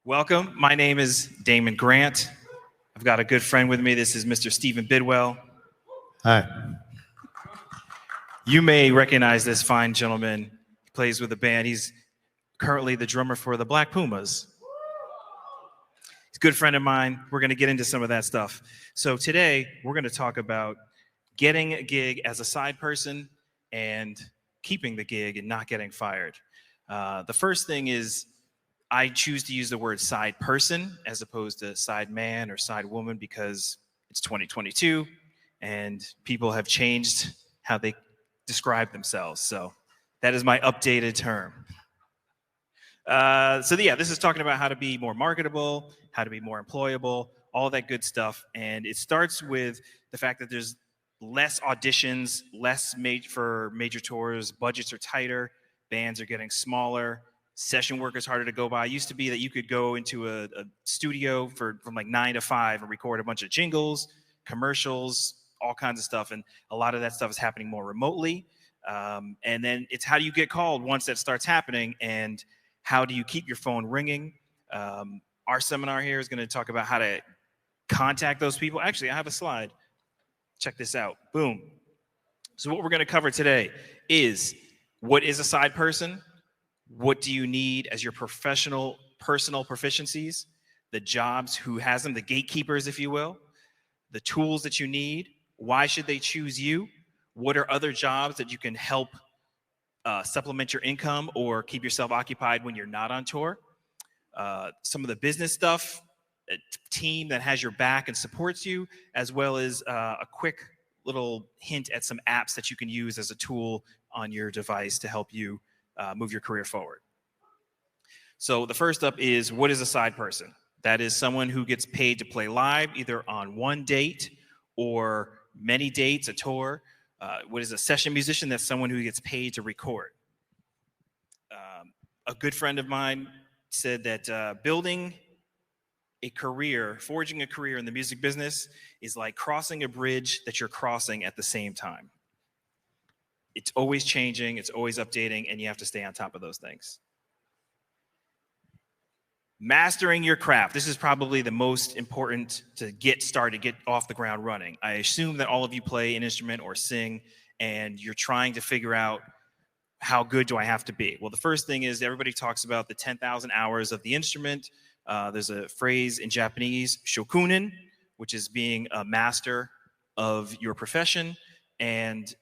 Welcome. My name is Damon Grant. I've got a good friend with me. This is Mr. Stephen Bidwell. Hi. You may recognize this fine gentleman. He plays with the band. He's currently the drummer for the Black Pumas. He's a good friend of mine. We're going to get into some of that stuff. So today, we're going to talk about getting a gig as a side person and keeping the gig and not getting fired. The first thing is I choose to use the word side person as opposed to side man or side woman because it's 2022 and people have changed how they describe themselves. So that is my updated term. This is talking about how to be more marketable, how to be more employable, all that good stuff. And it starts with the fact that there's less auditions, less for major tours, budgets are tighter, bands are getting smaller, session work is harder to go by. It used to be that you could go into a studio from like 9 to 5 and record a bunch of jingles, commercials, all kinds of stuff. And a lot of that stuff is happening more remotely. And then it's how do you get called once that starts happening, and how do you keep your phone ringing? Our seminar here is going to talk about how to contact those people. Actually, I have a slide. Check this out. Boom. So what we're going to cover today is what is a side person? What do you need as your personal proficiencies? The jobs, who has them, the gatekeepers, if you will. The tools that you need. Why should they choose you? What are other jobs that you can help supplement your income or keep yourself occupied when you're not on tour? Some of the business stuff, a team that has your back and supports you, as well as a quick little hint at some apps that you can use as a tool on your device to help you move your career forward. So the first up is, what is a side person? That is someone who gets paid to play live, either on one date or many dates, a tour. What is a session musician? That's someone who gets paid to record. A good friend of mine said that building a career, forging a career in the music business is like crossing a bridge that you're crossing at the same time. It's always changing, it's always updating, and you have to stay on top of those things. Mastering your craft. This is probably the most important to get started, get off the ground running. I assume that all of you play an instrument or sing, and you're trying to figure out, how good do I have to be? Well, the first thing is everybody talks about the 10,000 hours of the instrument. There's a phrase in Japanese, shokunin, which is being a master of your profession. And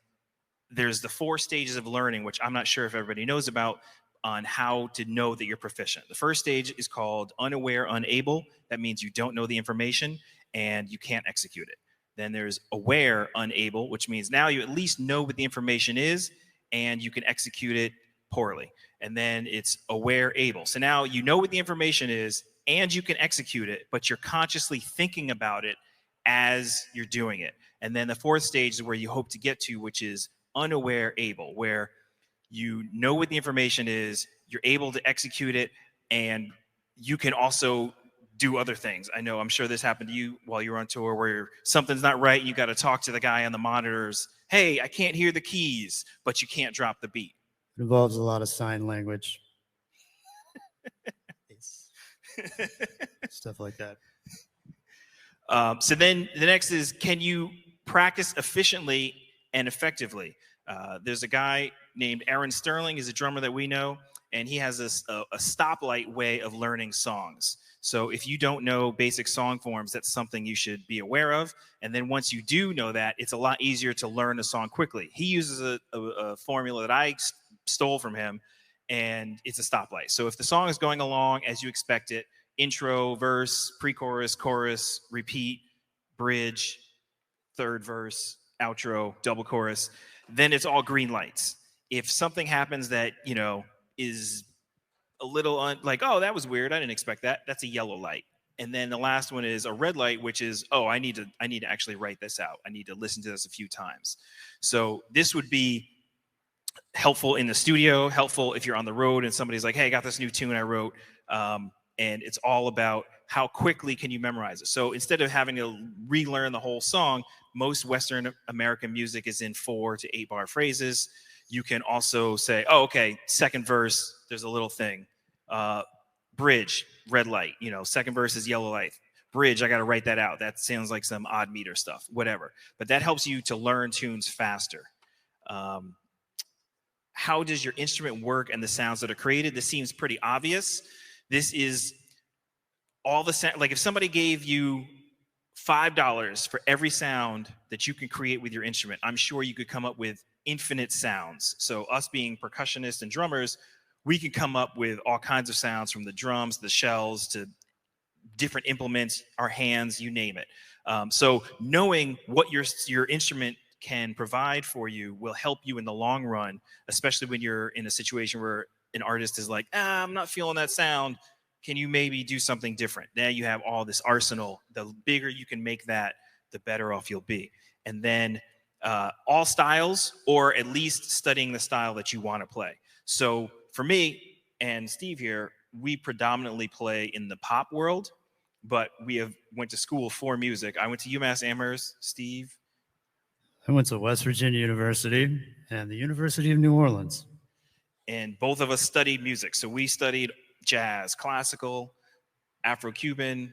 there's the 4 stages of learning, which I'm not sure if everybody knows about, on how to know that you're proficient. The first stage is called unaware, unable. That means you don't know the information and you can't execute it. Then there's aware, unable, which means now you at least know what the information is and you can execute it poorly. And then it's aware, able. So now you know what the information is and you can execute it, but you're consciously thinking about it as you're doing it. And then the 4th stage is where you hope to get to, which is unaware, able, where you know what the information is, you're able to execute it, and you can also do other things. I'm sure this happened to you while you were on tour where something's not right, you got to talk to the guy on the monitors. Hey, I can't hear the keys, but you can't drop the beat. It involves a lot of sign language. Stuff like that. So then the next is, can you practice efficiently and effectively? There's a guy named Aaron Sterling. He's a drummer that we know, and he has a stoplight way of learning songs. So if you don't know basic song forms, that's something you should be aware of. And then once you do know that, it's a lot easier to learn a song quickly. He uses a formula that I stole from him, and it's a stoplight. So if the song is going along as you expect it, intro, verse, pre-chorus, chorus, repeat, bridge, 3rd verse, outro, double chorus, then it's all green lights. If something happens that, is a little like, oh, that was weird, I didn't expect that, that's a yellow light. And then the last one is a red light, which is, oh, I need to actually write this out. I need to listen to this a few times. So this would be helpful in the studio, helpful if you're on the road and somebody's like, hey, I got this new tune I wrote. And it's all about how quickly can you memorize it. So instead of having to relearn the whole song, most Western American music is in 4 to 8 bar phrases. You can also say, oh, okay, 2nd verse, there's a little thing. bridge, red light, second verse is yellow light. Bridge, I got to write that out. That sounds like some odd meter stuff, whatever. But that helps you to learn tunes faster. How does your instrument work and the sounds that are created? This seems pretty obvious. This is all the sound. Like if somebody gave you $5 for every sound that you can create with your instrument, I'm sure you could come up with infinite sounds. So us being percussionists and drummers, we can come up with all kinds of sounds, from the drums, the shells, to different implements, our hands, you name it. So knowing what your instrument can provide for you will help you in the long run, especially when you're in a situation where an artist is like, I'm not feeling that sound. Can you maybe do something different? Now you have all this arsenal. The bigger you can make that, the better off you'll be. And then all styles, or at least studying the style that you want to play. So for me and Steve here, we predominantly play in the pop world, but we went to school for music. I went to UMass Amherst. Steve? I went to West Virginia University and the University of New Orleans. And both of us studied music. So we studied jazz, classical, Afro-Cuban,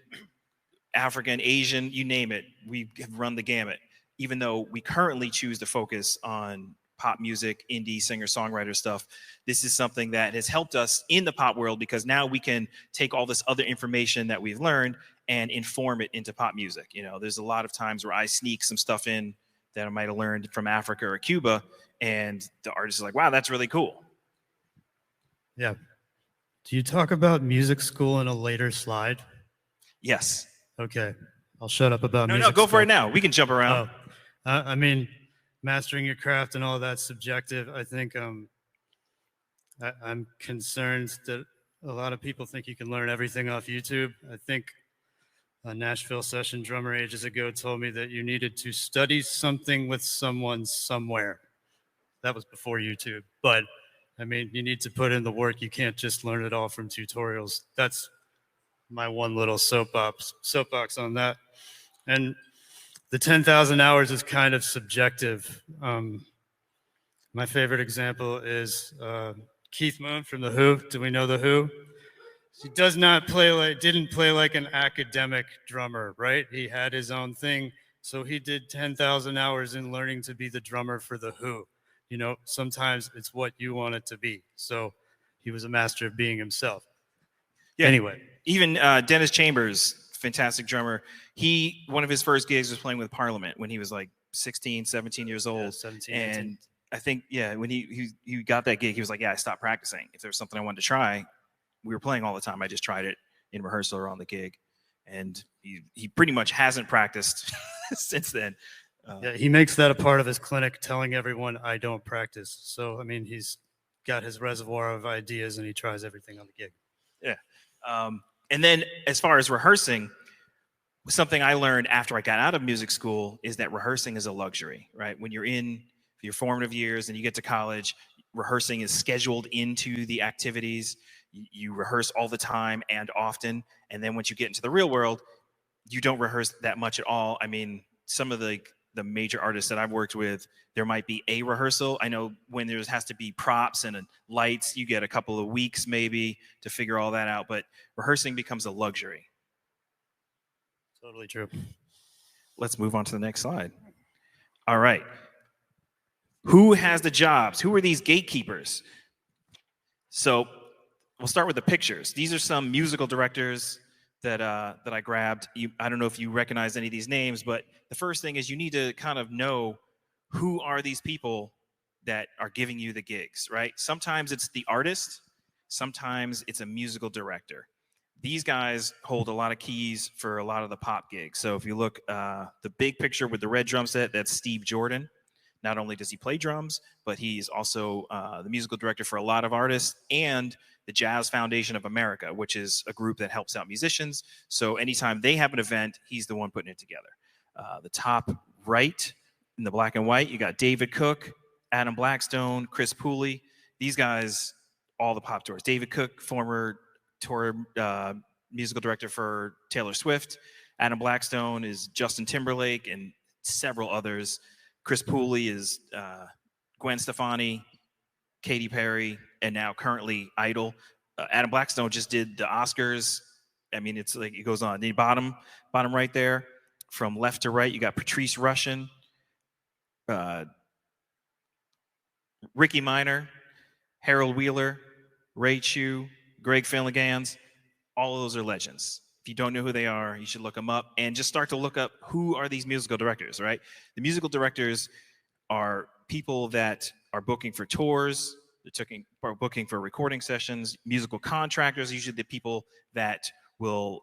African, Asian, you name it. We have run the gamut, even though we currently choose to focus on pop music, indie singer-songwriter stuff. This is something that has helped us in the pop world, because now we can take all this other information that we've learned and inform it into pop music. There's a lot of times where I sneak some stuff in that I might have learned from Africa or Cuba, and the artist is like, wow, that's really cool. Yeah. Do you talk about music school in a later slide? Yes. Okay. I'll shut up about music No, go school. for it now. We can jump around. I mean, mastering your craft and all that's subjective. I think I'm concerned that a lot of people think you can learn everything off YouTube. I think a Nashville session drummer ages ago told me that you needed to study something with someone somewhere. That was before YouTube. But, I mean, you need to put in the work. You can't just learn it all from tutorials. That's my one little soapbox on that. And the 10,000 hours is kind of subjective. My favorite example is Keith Moon from The Who. Do we know The Who? He didn't play like an academic drummer, right? He had his own thing. So he did 10,000 hours in learning to be the drummer for The Who. Sometimes it's what you want it to be. So he was a master of being himself. Yeah. Anyway. Even Dennis Chambers, fantastic drummer. One of his first gigs was playing with Parliament when he was like 16, 17 years old. Yeah, 17, and 18. I think, when he got that gig, he was like, I stopped practicing. If there was something I wanted to try, we were playing all the time. I just tried it in rehearsal or on the gig. And he pretty much hasn't practiced since then. Yeah, he makes that a part of his clinic, telling everyone, I don't practice. So, I mean, he's got his reservoir of ideas and he tries everything on the gig. Yeah. And then as far as rehearsing, something I learned after I got out of music school is that rehearsing is a luxury, right? When you're in your formative years and you get to college, rehearsing is scheduled into the activities. You rehearse all the time and often. And then once you get into the real world, you don't rehearse that much at all. I mean, some of the major artists that I've worked with, there might be a rehearsal. I know when there has to be props and lights, you get a couple of weeks maybe to figure all that out. But rehearsing becomes a luxury. Totally true. Let's move on to the next slide. All right. Who has the jobs? Who are these gatekeepers? So we'll start with the pictures. These are some musical directors that I grabbed. I don't know if you recognize any of these names, but the first thing is you need to kind of know who are these people that are giving you the gigs, right? Sometimes it's the artist. Sometimes it's a musical director. These guys hold a lot of keys for a lot of the pop gigs. So if you look, the big picture with the red drum set, that's Steve Jordan. Not only does he play drums, but he's also the musical director for a lot of artists and the Jazz Foundation of America, which is a group that helps out musicians. So anytime they have an event, he's the one putting it together. The top right in the black and white, you got David Cook, Adam Blackstone, Chris Pooley. These guys, all the pop tours. David Cook, former tour musical director for Taylor Swift. Adam Blackstone is Justin Timberlake and several others. Chris Pooley is Gwen Stefani, Katy Perry, and now currently Idol. Adam Blackstone just did the Oscars. I mean, it's like it goes on. The bottom right there, from left to right, you got Patrice Rushen, uh, Ricky Minor, Harold Wheeler, Ray Chu, Greg Finnegan's. All of those are legends. If you don't know who they are, you should look them up and just start to look up who are these musical directors, right? The musical directors are people that are booking for tours, are booking for recording sessions. Musical contractors are usually the people that will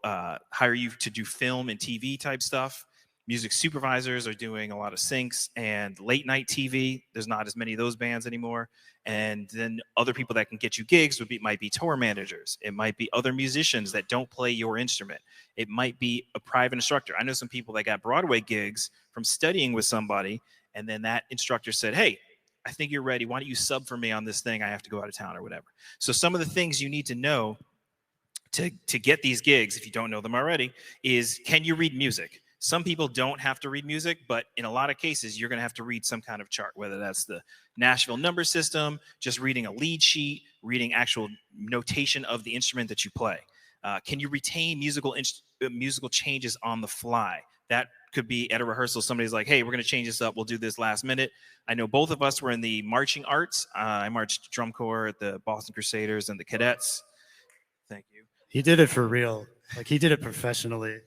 hire you to do film and TV type stuff. Music supervisors are doing a lot of syncs and late night TV. There's not as many of those bands anymore. And then other people that can get you gigs might be tour managers. It might be other musicians that don't play your instrument. It might be a private instructor. I know some people that got Broadway gigs from studying with somebody, and then that instructor said, hey, I think you're ready. Why don't you sub for me on this thing? I have to go out of town or whatever. So some of the things you need to know to get these gigs, if you don't know them already, is can you read music? Some people don't have to read music, but in a lot of cases, you're going to have to read some kind of chart, whether that's the Nashville number system, just reading a lead sheet, reading actual notation of the instrument that you play. Can you retain musical changes on the fly? That could be at a rehearsal. Somebody's like, hey, we're going to change this up. We'll do this last minute. I know both of us were in the marching arts. I marched drum corps at the Boston Crusaders and the Cadets. Thank you. He did it for real. Like, he did it professionally.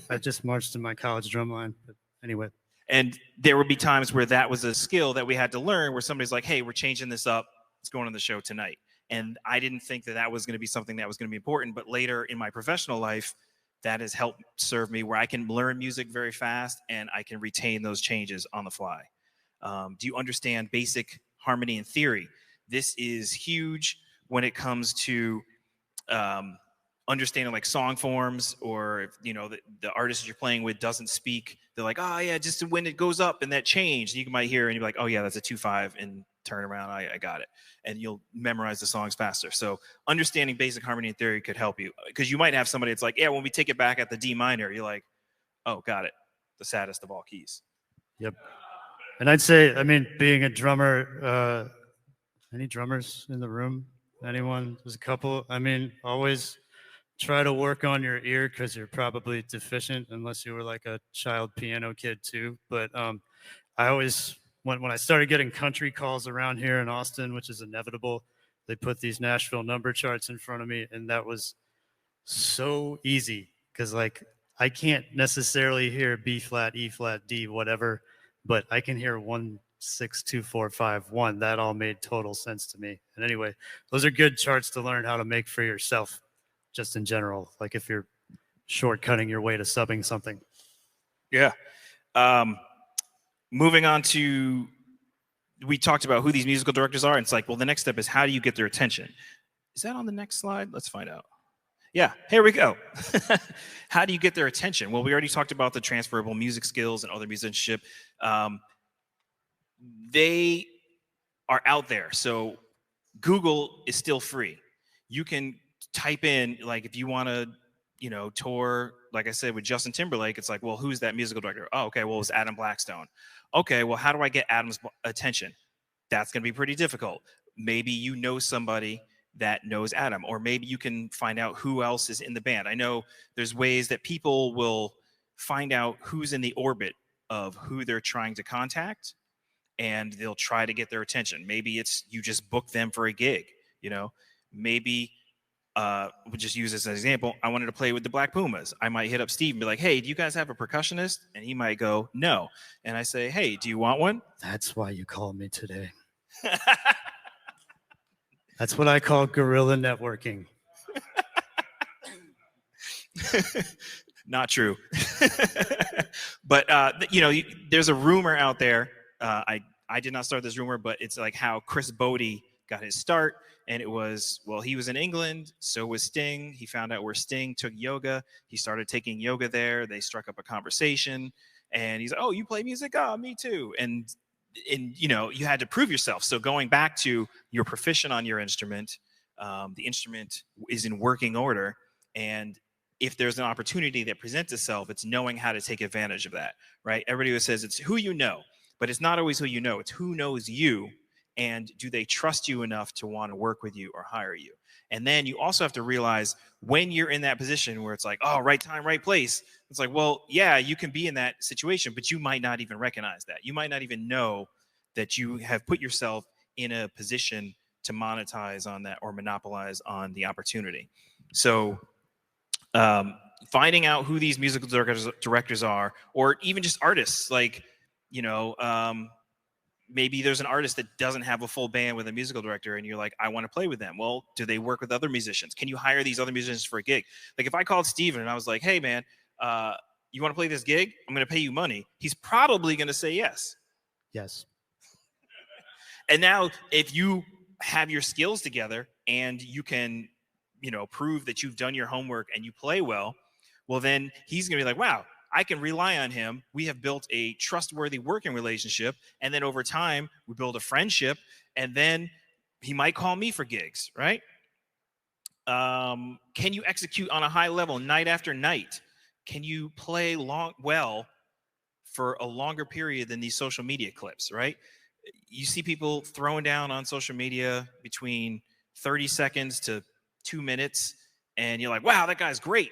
I just marched in my college drum line. But anyway. And there would be times where that was a skill that we had to learn, where somebody's like, hey, we're changing this up. It's going on the show tonight. And I didn't think that was going to be something that was going to be important. But later in my professional life, that has helped serve me, where I can learn music very fast and I can retain those changes on the fly. Do you understand basic harmony and theory? This is huge when it comes to understanding like song forms, or if the artist you're playing with doesn't speak, they're like, oh yeah, just when it goes up and that change, you might hear and you're like, oh yeah, that's a 2/5, and turn around, I got it, and you'll memorize the songs faster. So understanding basic harmony and theory could help you, because you might have somebody that's like, yeah, when we take it back at the D minor, you're like, oh, got it, the saddest of all keys. Yep. And I'd say, I mean, being a drummer, any drummers in the room? Anyone? There's a couple. I mean, always try to work on your ear, because you're probably deficient, unless you were like a child piano kid too. But I always, when I started getting country calls around here in Austin, which is inevitable, they put these Nashville number charts in front of me, and that was so easy, because like I can't necessarily hear B flat, E flat, D, whatever, but I can hear 1, 6, 2, 4, 5, 1. That all made total sense to me. And anyway, those are good charts to learn how to make for yourself, just in general, like if you're shortcutting your way to subbing something. Yeah. Moving on to, we talked about who these musical directors are. And it's like, well, the next step is, how do you get their attention? Is that on the next slide? Let's find out. Yeah, here we go. How do you get their attention? Well, we already talked about the transferable music skills and other musicianship. They are out there. So Google is still free. You can type in, like, if you want to, tour, like I said, with Justin Timberlake, it's like, well, who's that musical director? Oh, okay, well, it's Adam Blackstone. Okay, well, how do I get Adam's attention? That's going to be pretty difficult. Maybe you know somebody that knows Adam, or maybe you can find out who else is in the band. I know there's ways that people will find out who's in the orbit of who they're trying to contact, and they'll try to get their attention. Maybe it's you just book them for a gig, maybe we'll just use this as an example. I wanted to play with the Black Pumas. I might hit up Steve and be like, hey, do you guys have a percussionist? And he might go, no. And I say, hey, do you want one? That's why you called me today. That's what I call guerrilla networking. Not true. But, there's a rumor out there. I did not start this rumor, but it's like how Chris Bodie got his start. And it was, well, he was in England, so was Sting. He found out where Sting took yoga. He started taking yoga there. They struck up a conversation. And he's like, oh, you play music? Oh, me too. And you had to prove yourself. So going back to, you're proficient on your instrument. The instrument is in working order. And if there's an opportunity that presents itself, it's knowing how to take advantage of that, right? Everybody always says it's who you know, but it's not always who you know. It's who knows you And do they trust you enough to want to work with you or hire you? And then you also have to realize when you're in that position where it's like, oh, right time, right place. It's like, well, yeah, you can be in that situation, but you might not even recognize that. You might not even know that you have put yourself in a position to monetize on that or monopolize on the opportunity. So finding out who these musical directors are, or even just artists, like, maybe there's an artist that doesn't have a full band with a musical director and you're like, I want to play with them. Well, do they work with other musicians? Can you hire these other musicians for a gig? Like if I called Stephen and I was like, hey man, you want to play this gig? I'm going to pay you money. He's probably going to say yes. Yes. And now if you have your skills together and you can, prove that you've done your homework and you play well, well, then he's going to be like, wow, I can rely on him. We have built a trustworthy working relationship. And then over time, we build a friendship. And then he might call me for gigs, right? Can you execute on a high level night after night? Can you play well for a longer period than these social media clips, right? You see people throwing down on social media between 30 seconds to 2 minutes. And you're like, wow, that guy's great.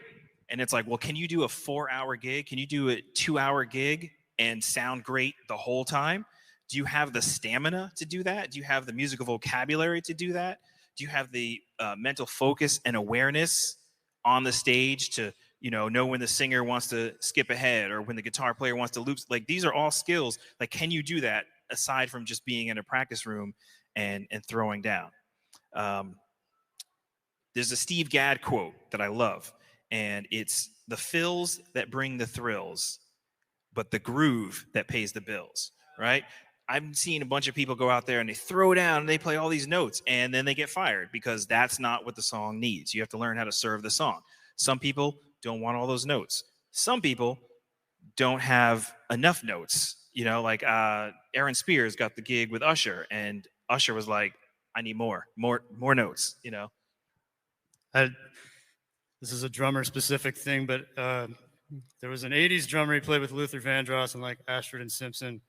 And it's like, well, can you do a 4-hour gig? Can you do a 2-hour gig and sound great the whole time? Do you have the stamina to do that? Do you have the musical vocabulary to do that? Do you have the mental focus and awareness on the stage to, know when the singer wants to skip ahead or when the guitar player wants to loop? Like, these are all skills. Like, can you do that aside from just being in a practice room and throwing down? There's a Steve Gadd quote that I love. And it's the fills that bring the thrills, but the groove that pays the bills, right? I've seen a bunch of people go out there and they throw down and they play all these notes and then they get fired because that's not what the song needs. You have to learn how to serve the song. Some people don't want all those notes. Some people don't have enough notes. Like Aaron Spears got the gig with Usher and Usher was like, I need more notes, This is a drummer specific thing, but there was an 80s drummer he played with Luther Vandross and like Ashford and Simpson.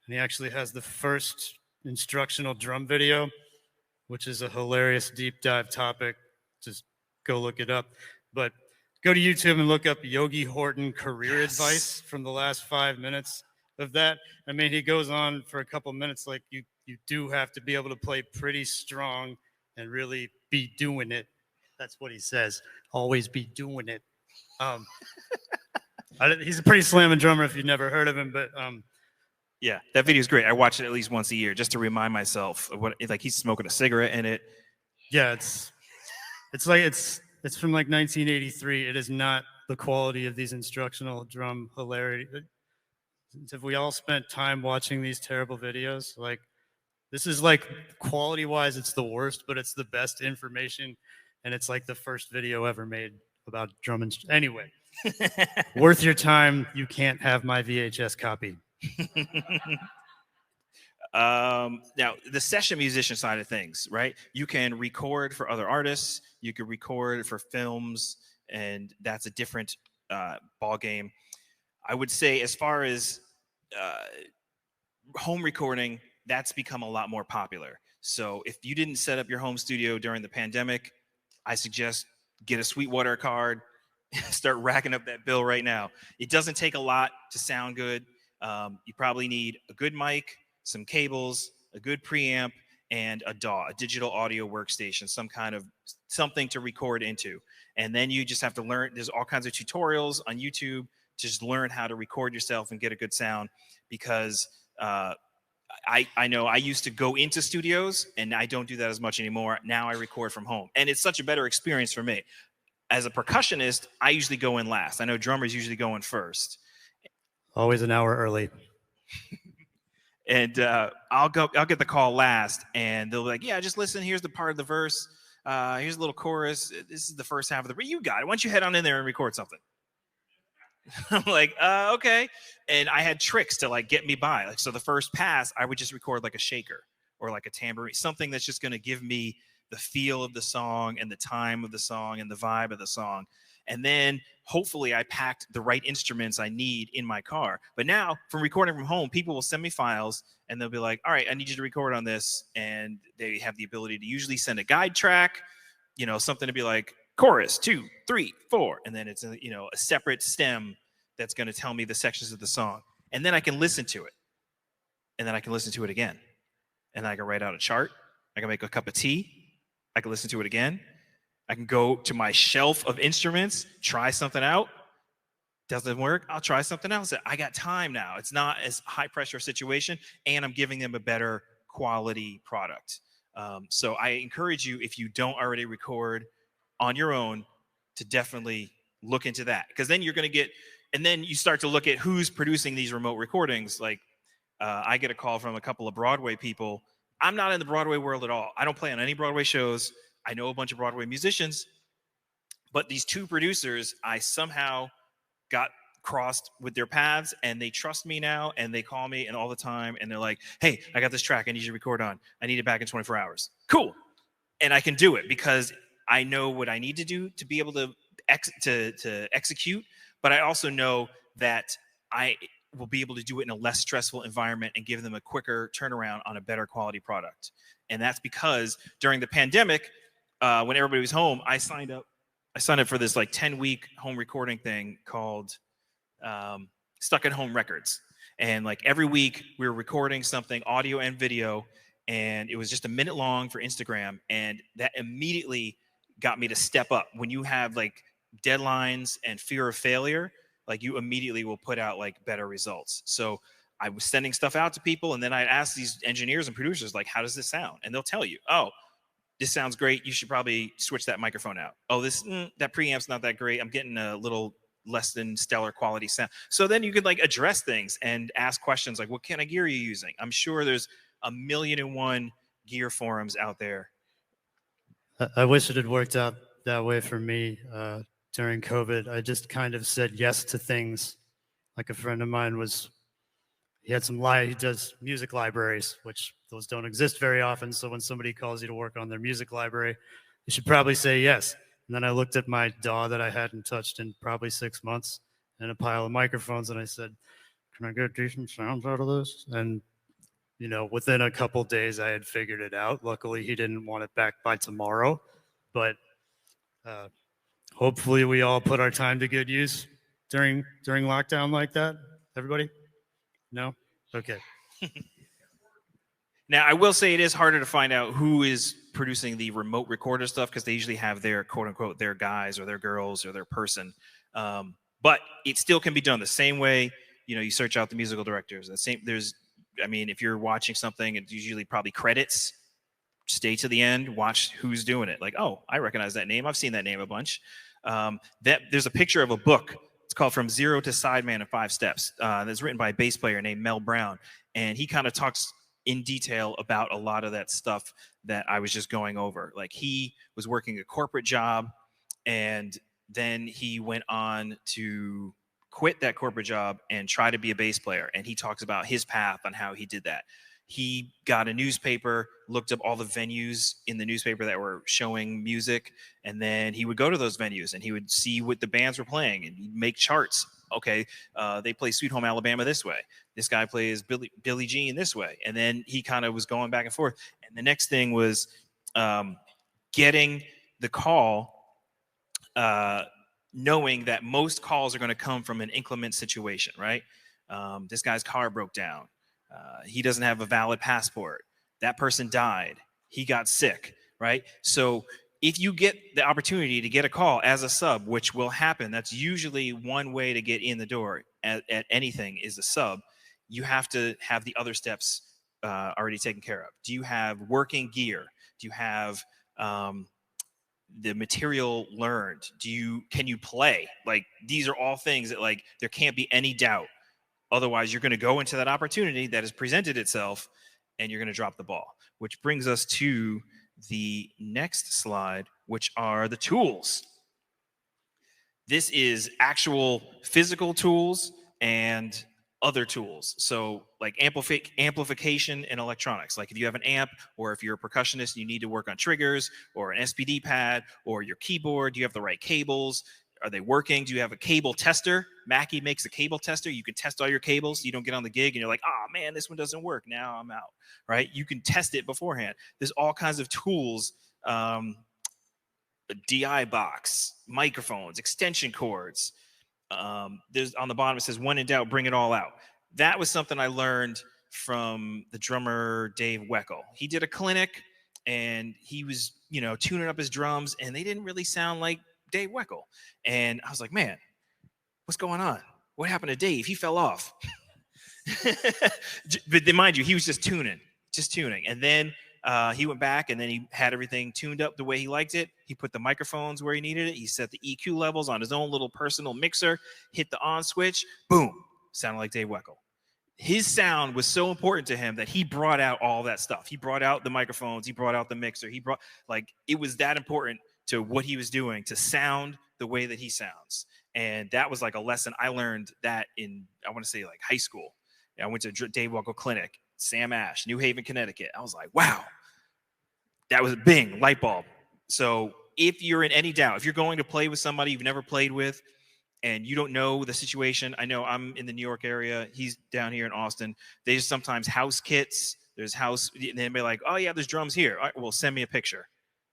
And he actually has the first instructional drum video, which is a hilarious deep dive topic. Just go look it up. But go to YouTube and look up Yogi Horton career advice from the last 5 minutes of that. I mean, he goes on for a couple minutes. Like you do have to be able to play pretty strong and really be doing it. That's what he says. Always be doing it. He's a pretty slamming drummer if you've never heard of him, but yeah, that video is great. I watch it at least once a year just to remind myself of what, like, he's smoking a cigarette in it. Yeah, it's from like 1983. It is not the quality of these instructional drum hilarity. If we all spent time watching these terrible videos, like this is like quality-wise, it's the worst, but it's the best information. And it's like the first video ever made about drum anyway. Worth your time. You can't have my VHS copy. Now, the session musician side of things, right? You can record for other artists. You can record for films, and that's a different ball game. I would say as far as home recording, that's become a lot more popular. So if you didn't set up your home studio during the pandemic, I suggest get a Sweetwater card, start racking up that bill right now. It doesn't take a lot to sound good. You probably need a good mic, some cables, a good preamp, and a DAW, a digital audio workstation, something to record into. And then you just have to learn. There's all kinds of tutorials on YouTube to just learn how to record yourself and get a good sound, because I know I used to go into studios and I don't do that as much anymore. Now I record from home and it's such a better experience for me. As a percussionist, I usually go in last. I know drummers usually go in first. Always an hour early. And I'll get the call last and they'll be like, yeah, just listen. Here's the part of the verse. Here's a little chorus. This is the first half of you got it. Why don't you head on in there and record something? I'm like, okay. And I had tricks to like get me by. Like, so the first pass, I would just record like a shaker or like a tambourine, something that's just going to give me the feel of the song and the time of the song and the vibe of the song. And then hopefully I packed the right instruments I need in my car. But now from recording from home, people will send me files and they'll be like, all right, I need you to record on this. And they have the ability to usually send a guide track, something to be like chorus 2, 3, 4. And then it's a separate stem that's going to tell me the sections of the song. And then I can listen to it. And then I can listen to it again. And then I can write out a chart. I can make a cup of tea. I can listen to it again. I can go to my shelf of instruments, try something out. Doesn't work, I'll try something else. I got time now. It's not as high pressure situation, and I'm giving them a better quality product. So I encourage you, if you don't already record on your own, to definitely look into that. Because then you're going to get, and then you start to look at who's producing these remote recordings. Like I get a call from a couple of Broadway people. I'm not in the Broadway world at all. I don't play on any Broadway shows. I know a bunch of Broadway musicians, but these two producers, I somehow got crossed with their paths, and they trust me now, and they call me and all the time, and they're like, hey, I got this track I need you to record on. I need it back in 24 hours. Cool. And I can do it because I know what I need to do to be able to execute, but I also know that I will be able to do it in a less stressful environment and give them a quicker turnaround on a better quality product. And that's because during the pandemic, when everybody was home, I signed up for this like 10-week home recording thing called Stuck at Home Records. And like every week we were recording something, audio and video, and it was just a minute long for Instagram. And that immediately got me to step up. When you have like deadlines and fear of failure, like you immediately will put out like better results. So I was sending stuff out to people, and then I'd ask these engineers and producers, like, how does this sound? And they'll tell you, oh, this sounds great. You should probably switch that microphone out. Oh, that preamp's not that great. I'm getting a little less than stellar quality sound. So then you could like address things and ask questions like, what kind of gear are you using? I'm sure there's 1,000,001 gear forums out there. I wish it had worked out that way for me during COVID. I just kind of said yes to things. Like a friend of mine he does music libraries, which those don't exist very often. So when somebody calls you to work on their music library, you should probably say yes. And then I looked at my DAW that I hadn't touched in probably 6 months and a pile of microphones, and I said, can I get decent sounds out of this? And within a couple days, I had figured it out. Luckily, he didn't want it back by tomorrow, but hopefully we all put our time to good use during lockdown like that. Everybody? No? Okay. Now, I will say it is harder to find out who is producing the remote recorder stuff because they usually have their quote unquote their guys or their girls or their person. But it still can be done the same way. You search out the musical directors. If you're watching something, it's usually probably credits. Stay to the end, watch who's doing it. Like, oh, I recognize that name. I've seen that name a bunch. There's a picture of a book. It's called From Zero to Sideman in 5 Steps. That's written by a bass player named Mel Brown. And he kind of talks in detail about a lot of that stuff that I was just going over. Like he was working a corporate job, and then he went on to quit that corporate job and try to be a bass player. And he talks about his path on how he did that. He got a newspaper, looked up all the venues in the newspaper that were showing music, and then he would go to those venues and he would see what the bands were playing and he'd make charts. Okay, they play Sweet Home Alabama this way. This guy plays Billie Jean this way. And then he kind of was going back and forth. And the next thing was getting the call, knowing that most calls are going to come from an inclement situation, right? This guy's car broke down. He doesn't have a valid passport. That person died. He got sick, right? So if you get the opportunity to get a call as a sub, which will happen, that's usually one way to get in the door at anything is a sub. You have to have the other steps already taken care of. Do you have working gear? Do you have the material learned? Can you play? Like, these are all things that, like, there can't be any doubt. Otherwise, you're going to go into that opportunity that has presented itself and you're going to drop the ball, which brings us to the next slide, which are the tools. This is actual physical tools and other tools. So like amplification and electronics. Like if you have an amp, or if you're a percussionist, you need to work on triggers or an SPD pad or your keyboard, do you have the right cables? Are they working? Do you have a cable tester? Mackie makes a cable tester. You can test all your cables. You don't get on the gig and you're like, oh man, this one doesn't work. Now I'm out, right? You can test it beforehand. There's all kinds of tools, a DI box, microphones, extension cords. There's on the bottom, it says, when in doubt, bring it all out. That was something I learned from the drummer, Dave Weckl. He did a clinic and he was, tuning up his drums and they didn't really sound like Dave Weckl. And I was like, man, what's going on? What happened to Dave? He fell off. But then, mind you, he was just tuning. And then he went back and then he had everything tuned up the way he liked it. He put the microphones where he needed it. He set the EQ levels on his own little personal mixer, hit the on switch, boom, sounded like Dave Weckl. His sound was so important to him that he brought out all that stuff. He brought out the microphones. He brought out the mixer. It was that important to what he was doing to sound the way that he sounds. And that was like a lesson I learned that in, I want to say like high school. I went to Dave Weckl Clinic, Sam Ash, New Haven, Connecticut. I was like, wow, that was a bing, light bulb. So if you're in any doubt, if you're going to play with somebody you've never played with and you don't know the situation, I know I'm in the New York area. He's down here in Austin. They just sometimes house kits. There's house, and they'll be like, oh yeah, there's drums here. All right, well, send me a picture.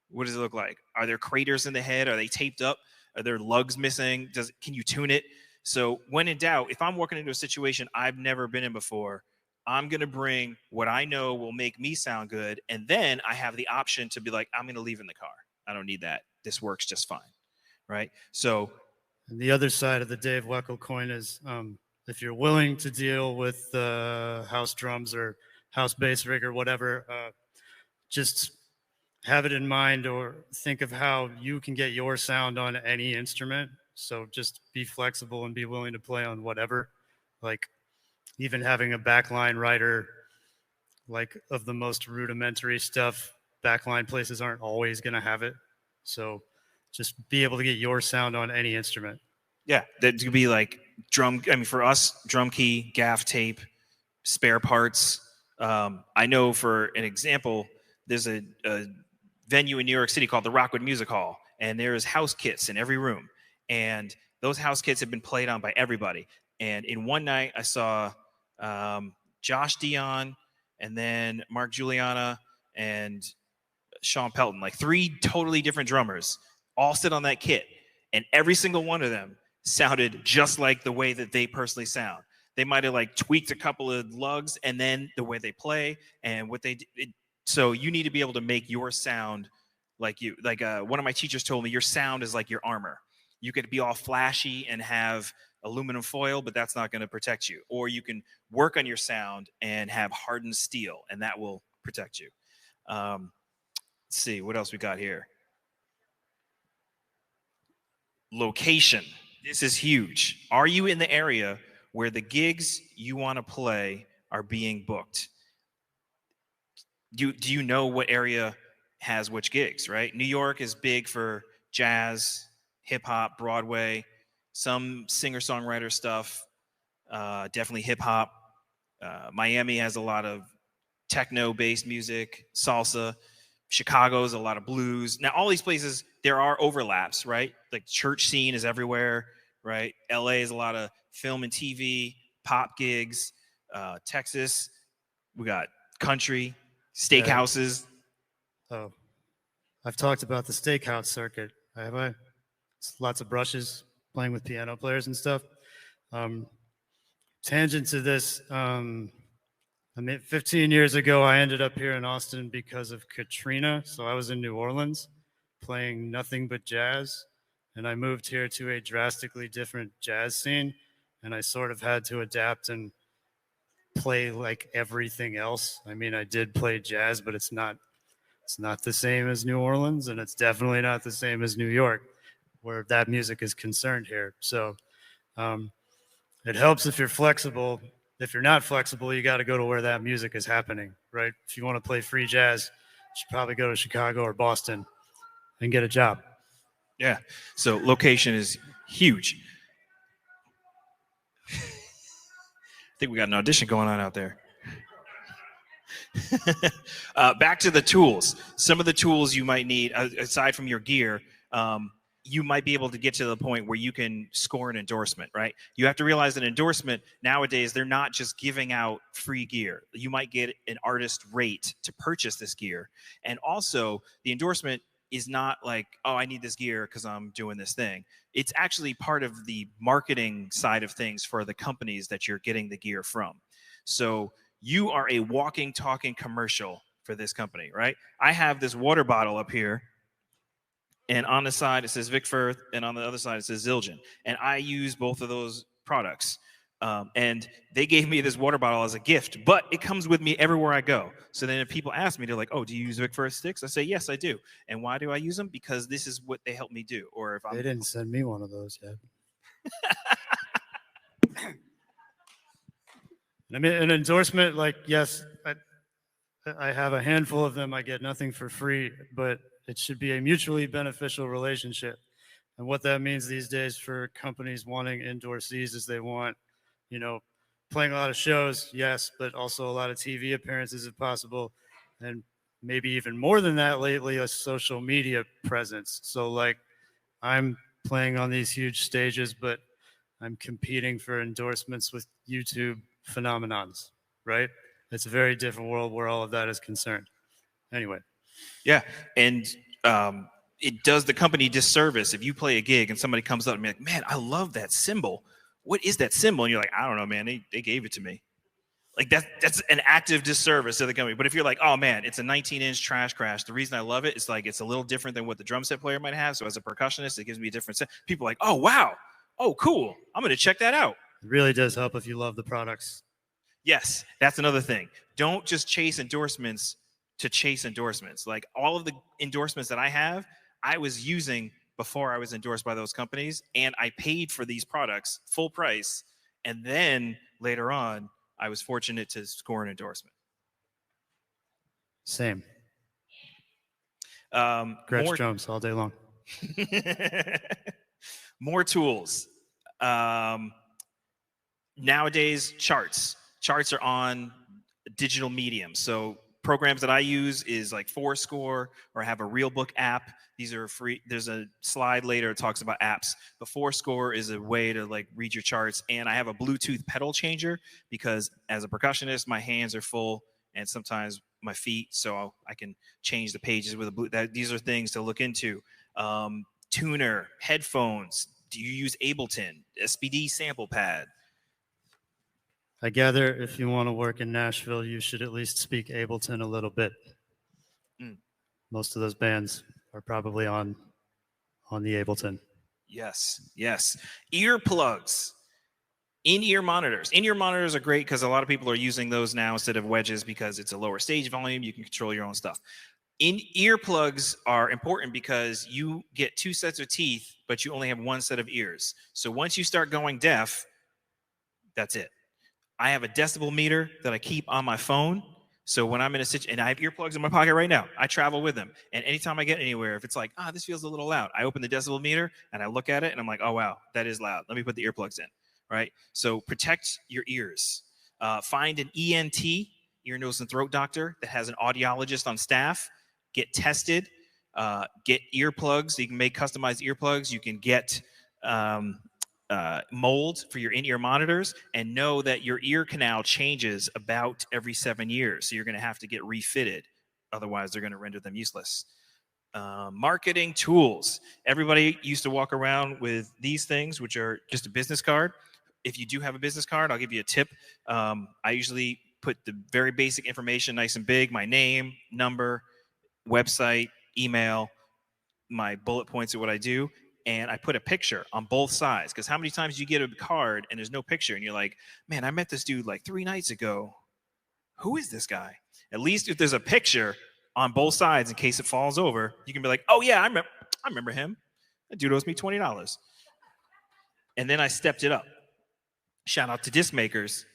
What does it look like? Are there craters in the head? Are they taped up? Are there lugs missing? Can you tune it? So when in doubt, if I'm walking into a situation I've never been in before, I'm going to bring what I know will make me sound good. And then I have the option to be like, I'm going to leave in the car. I don't need that. This works just fine. Right? So. And the other side of the Dave Weckl coin is if you're willing to deal with house drums or house bass rig or whatever, just have it in mind or think of how you can get your sound on any instrument. So just be flexible and be willing to play on whatever. Like even having a backline writer, like of the most rudimentary stuff, backline places aren't always going to have it. So just be able to get your sound on any instrument. Yeah, that could be like for us, drum key, gaff tape, spare parts. I know for an example, there's a venue in New York City called the Rockwood Music Hall, and there's house kits in every room. And those house kits have been played on by everybody. And in one night, I saw Josh Dion and then Mark Juliana and Sean Pelton, like 3 totally different drummers, all sit on that kit. And every single one of them sounded just like the way that they personally sound. They might have like tweaked a couple of lugs and then the way they play and what they did. So you need to be able to make your sound like you. Like one of my teachers told me, your sound is like your armor. You could be all flashy and have aluminum foil, but that's not going to protect you. Or you can work on your sound and have hardened steel, and that will protect you. Let's see, what else we got here? Location. This is huge. Are you in the area where the gigs you want to play are being booked? Do you know what area has which gigs, right? New York is big for jazz, hip-hop, Broadway, some singer-songwriter stuff, definitely hip-hop. Miami has a lot of techno-based music, salsa. Chicago's a lot of blues. Now, all these places, there are overlaps, right? Like church scene is everywhere, right? LA is a lot of film and TV, pop gigs. Texas, we got country, steakhouses. Oh, I've talked about the steakhouse circuit, have I? It's lots of brushes, playing with piano players and stuff. Tangent to this, 15 years ago, I ended up here in Austin because of Katrina. So I was in New Orleans playing nothing but jazz. And I moved here to a drastically different jazz scene. And I sort of had to adapt and play like everything else. I mean, I did play jazz, but it's not the same as New Orleans. And it's definitely not the same as New York, where that music is concerned here. So it helps if you're flexible. If you're not flexible, you got to go to where that music is happening, right? If you want to play free jazz, you should probably go to Chicago or Boston and get a job. Yeah. So location is huge. I think we got an audition going on out there. Back to the tools. Some of the tools you might need, aside from your gear, you might be able to get to the point where you can score an endorsement, right? You have to realize that endorsement nowadays, they're not just giving out free gear. You might get an artist rate to purchase this gear. And also the endorsement is not like, oh, I need this gear because I'm doing this thing. It's actually part of the marketing side of things for the companies that you're getting the gear from. So you are a walking, talking commercial for this company, right? I have this water bottle up here, and on the side it says Vic Firth, and on the other side it says Zildjian. And I use both of those products. And they gave me this water bottle as a gift, but it comes with me everywhere I go. So then if people ask me, they're like, oh, do you use Vic Firth sticks? I say, yes, I do. And why do I use them? Because this is what they help me do. Or if They didn't send me one of those yet. I mean, an endorsement, like, yes, I have a handful of them. I get nothing for free, but it should be a mutually beneficial relationship. And what that means these days for companies wanting endorsees is they want, playing a lot of shows, yes, but also a lot of TV appearances if possible. And maybe even more than that lately, a social media presence. So like I'm playing on these huge stages, but I'm competing for endorsements with YouTube phenomenons, right? It's a very different world where all of that is concerned. Anyway. Yeah, and it does the company disservice if you play a gig and somebody comes up and be like, man, I love that cymbal. What is that cymbal? And you're like, I don't know, man. They gave it to me. Like that's an active disservice to the company. But if you're like, oh man, it's a 19-inch Trash Crash. The reason I love it is like it's a little different than what the drum set player might have. So as a percussionist, it gives me a different set. People are like, oh wow, oh cool. I'm gonna check that out. It really does help if you love the products. Yes, that's another thing. Don't just chase endorsements to chase endorsements. Like all of the endorsements that I have, I was using before I was endorsed by those companies, and I paid for these products full price. And then later on, I was fortunate to score an endorsement. Same. Gretsch drums all day long. More tools. Nowadays, charts. Charts are on digital medium. So programs that I use is like Fourscore, or I have a RealBook app. These are free. There's a slide later that talks about apps. But Fourscore is a way to like read your charts. And I have a Bluetooth pedal changer because as a percussionist, my hands are full and sometimes my feet, so I can change the pages with a Bluetooth. These are things to look into. Tuner, headphones. Do you use Ableton? SPD sample pad. I gather if you want to work in Nashville, you should at least speak Ableton a little bit. Most of those bands are probably on the Ableton. Yes, yes. Earplugs, in-ear monitors. In-ear monitors are great because a lot of people are using those now instead of wedges because it's a lower stage volume. You can control your own stuff. Earplugs are important because you get two sets of teeth, but you only have one set of ears. So once you start going deaf, that's it. I have a decibel meter that I keep on my phone. So when I'm in a situation, and I have earplugs in my pocket right now, I travel with them. And anytime I get anywhere, if it's like, this feels a little loud, I open the decibel meter and I look at it and I'm like, oh, wow, that is loud. Let me put the earplugs in, right? So protect your ears. Find an ENT, ear, nose, and throat doctor that has an audiologist on staff. Get tested. Get earplugs. You can make customized earplugs. You can get mold for your in-ear monitors, and know that your ear canal changes about every 7 years. So you're going to have to get refitted. Otherwise, they're going to render them useless. Marketing tools. Everybody used to walk around with these things, which are just a business card. If you do have a business card, I'll give you a tip. I usually put the very basic information nice and big, my name, number, website, email, my bullet points of what I do. And I put a picture on both sides, because how many times do you get a card and there's no picture and you're like, man, I met this dude like 3 nights ago. Who is this guy? At least if there's a picture on both sides in case it falls over, you can be like, oh yeah, I remember him. That dude owes me $20. And then I stepped it up. Shout out to disc makers.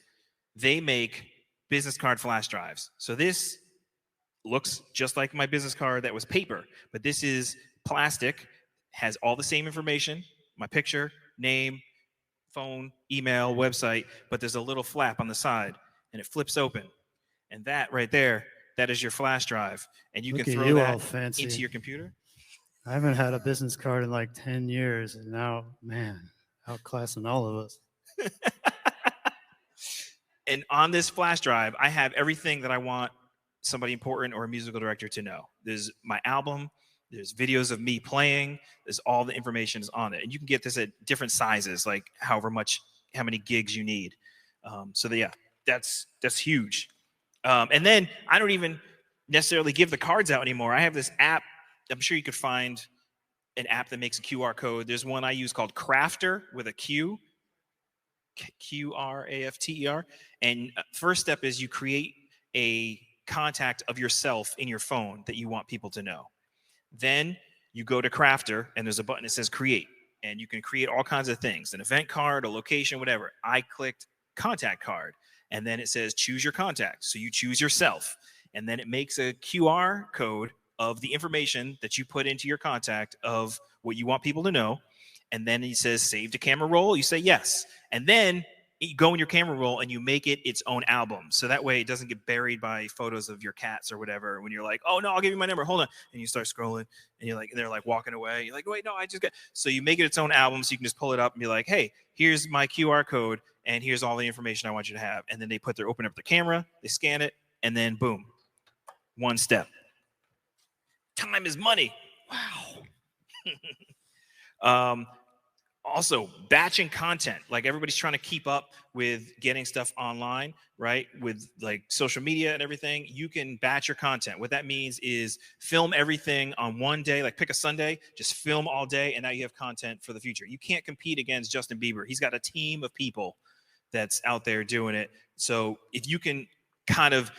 They make business card flash drives. So this looks just like my business card that was paper, but this is plastic. Has all the same information, my picture, name, phone, email, website, but there's a little flap on the side and it flips open. And that right there, that is your flash drive. And you can throw that into your computer. I haven't had a business card in like 10 years, and now, man, outclassing all of us. And on this flash drive, I have everything that I want somebody important or a musical director to know. There's my album, there's videos of me playing, there's all the information is on it. And you can get this at different sizes, like how many gigs you need. Yeah, that's huge. And then I don't even necessarily give the cards out anymore. I have this app. I'm sure you could find an app that makes a QR code. There's one I use called Crafter with a Q. Crafter. And first step is you create a contact of yourself in your phone that you want people to know. Then you go to Crafter and there's a button that says create, and you can create all kinds of things, an event card, a location, whatever. I clicked contact card, and then it says choose your contact. So you choose yourself, and then it makes a QR code of the information that you put into your contact of what you want people to know. And then it says save to camera roll. You say yes. And then you go in your camera roll and you make it its own album. So that way it doesn't get buried by photos of your cats or whatever. When you're like, oh no, I'll give you my number. Hold on. And you start scrolling and you're like, they're like walking away. You're like, wait, no, I just got. So you make it its own album so you can just pull it up and be like, hey, here's my QR code and here's all the information I want you to have. And then they open up the camera, they scan it, and then boom, one step. Time is money. Wow. Also, batching content. Like everybody's trying to keep up with getting stuff online, right? With like social media and everything, you can batch your content. What that means is film everything on one day, like pick a Sunday, just film all day, and now you have content for the future. You can't compete against Justin Bieber. He's got a team of people that's out there doing it. So if you can kind of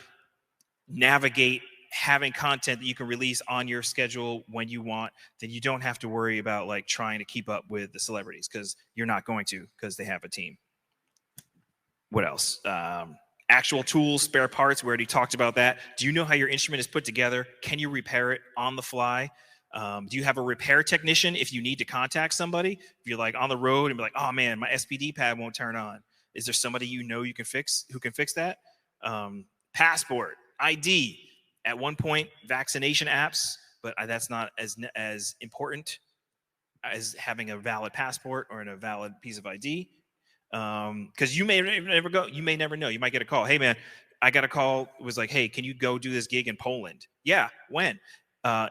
navigate having content that you can release on your schedule when you want, then you don't have to worry about like trying to keep up with the celebrities, because you're not going to, because they have a team. What else? Actual tools, spare parts. We already talked about that. Do you know how your instrument is put together? Can you repair it on the fly? Do you have a repair technician if you need to contact somebody? If you're like on the road and be like, oh man, my SPD pad won't turn on. Is there somebody you know who can fix that? Passport, ID. At one point, vaccination apps, but that's not as important as having a valid passport or a valid piece of ID. Because you may never go. You may never know. You might get a call. Hey, man, I got a call. It was like, hey, can you go do this gig in Poland? Yeah, when?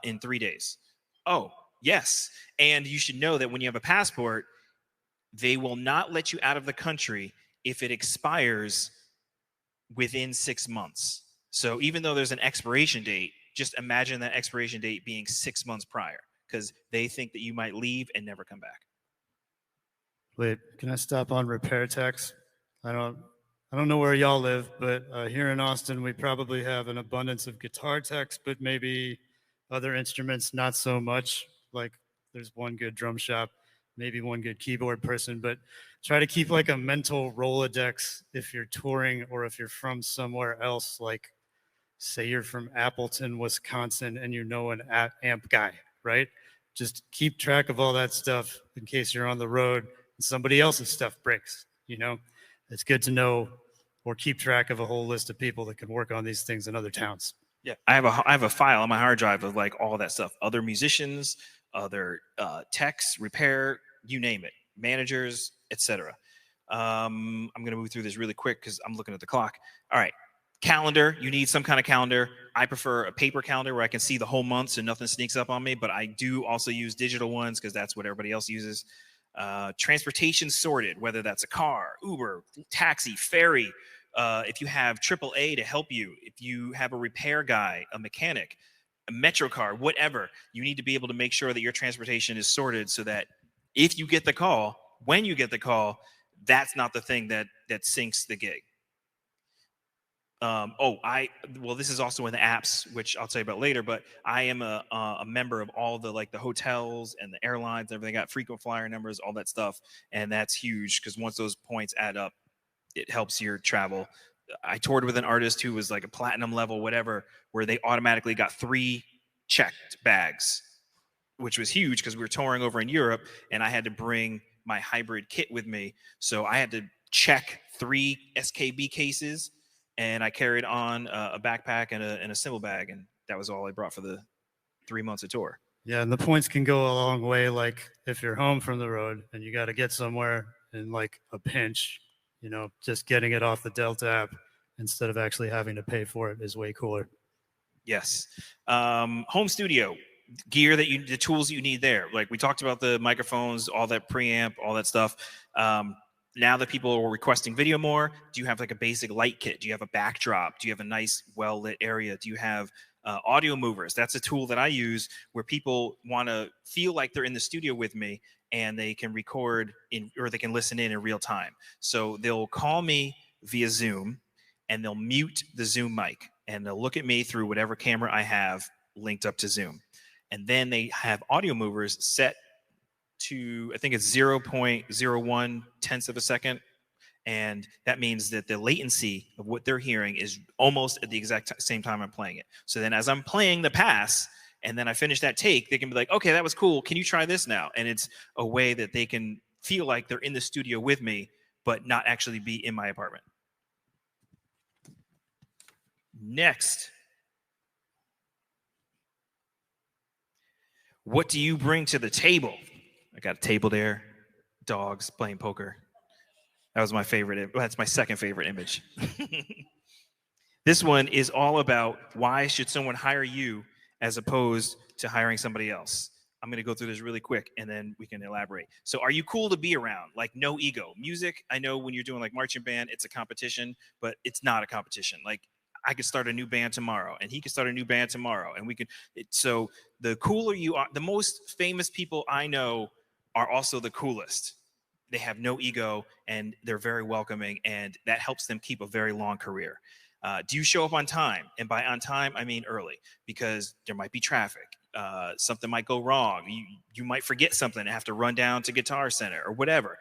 In 3 days. Oh, yes. And you should know that when you have a passport, they will not let you out of the country if it expires within 6 months. So even though there's an expiration date, just imagine that expiration date being 6 months prior, because they think that you might leave and never come back. Wait, can I stop on repair techs? I don't know where y'all live, but here in Austin, we probably have an abundance of guitar techs, but maybe other instruments, not so much. Like there's one good drum shop, maybe one good keyboard person, but try to keep like a mental Rolodex if you're touring or if you're from somewhere else, like say you're from Appleton, Wisconsin, and you know an amp guy, right? Just keep track of all that stuff in case you're on the road and somebody else's stuff breaks, you know? It's good to know or keep track of a whole list of people that can work on these things in other towns. Yeah, I have a file on my hard drive of like all that stuff. Other musicians, other techs, repair, you name it, managers, etc. I'm going to move through this really quick because I'm looking at the clock. All right. Calendar, you need some kind of calendar. I prefer a paper calendar where I can see the whole month so nothing sneaks up on me, but I do also use digital ones because that's what everybody else uses. Transportation sorted, whether that's a car, Uber, taxi, ferry. If you have AAA to help you, if you have a repair guy, a mechanic, a Metro card, whatever, you need to be able to make sure that your transportation is sorted so that if you get the call, when you get the call, that's not the thing that sinks the gig. This is also in the apps, which I'll tell you about later, but I am a member of all the like the hotels and the airlines, everything got frequent flyer numbers, all that stuff. And that's huge because once those points add up, it helps your travel. I toured with an artist who was like a platinum level, whatever, where they automatically got 3 checked bags, which was huge because we were touring over in Europe and I had to bring my hybrid kit with me. So I had to check 3 SKB cases. And I carried on a backpack and a cymbal bag, and that was all I brought for the 3 months of tour. Yeah, and the points can go a long way. Like if you're home from the road and you got to get somewhere in like a pinch, just getting it off the Delta app instead of actually having to pay for it is way cooler. Yes. Home studio gear the tools you need there. Like we talked about the microphones, all that preamp, all that stuff. Now that people are requesting video more, do you have like a basic light kit? Do you have a backdrop? Do you have a nice well lit area? Do you have audio movers? That's a tool that I use where people want to feel like they're in the studio with me and they can record or they can listen in real time. So they'll call me via Zoom and they'll mute the Zoom mic and they'll look at me through whatever camera I have linked up to Zoom. And then they have audio movers set to, I think it's 0.01 tenths of a second. And that means that the latency of what they're hearing is almost at the exact same time I'm playing it. So then as I'm playing the pass and then I finish that take, they can be like, okay, that was cool. Can you try this now? And it's a way that they can feel like they're in the studio with me, but not actually be in my apartment. Next. What do you bring to the table? I got a table there, dogs playing poker. That was my favorite. That's my second favorite image. This one is all about why should someone hire you as opposed to hiring somebody else. I'm going to go through this really quick and then we can elaborate. So are you cool to be around? Like no ego. Music, I know when you're doing like marching band, it's a competition, but it's not a competition. Like I could start a new band tomorrow and he could start a new band tomorrow and we could. So the cooler you are, the most famous people I know are also the coolest. They have no ego and they're very welcoming and that helps them keep a very long career. Do you show up on time? And by on time, I mean early because there might be traffic. Something might go wrong. You might forget something and have to run down to Guitar Center or whatever.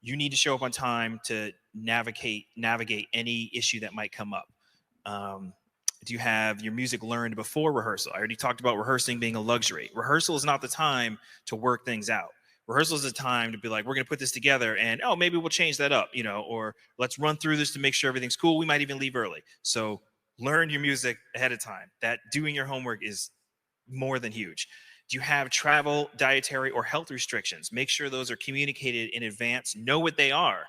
You need to show up on time to navigate any issue that might come up. Do you have your music learned before rehearsal? I already talked about rehearsing being a luxury. Rehearsal is not the time to work things out. Rehearsal is a time to be like, we're going to put this together and, oh, maybe we'll change that up, or let's run through this to make sure everything's cool. We might even leave early. So learn your music ahead of time. That doing your homework is more than huge. Do you have travel, dietary, or health restrictions? Make sure those are communicated in advance. Know what they are.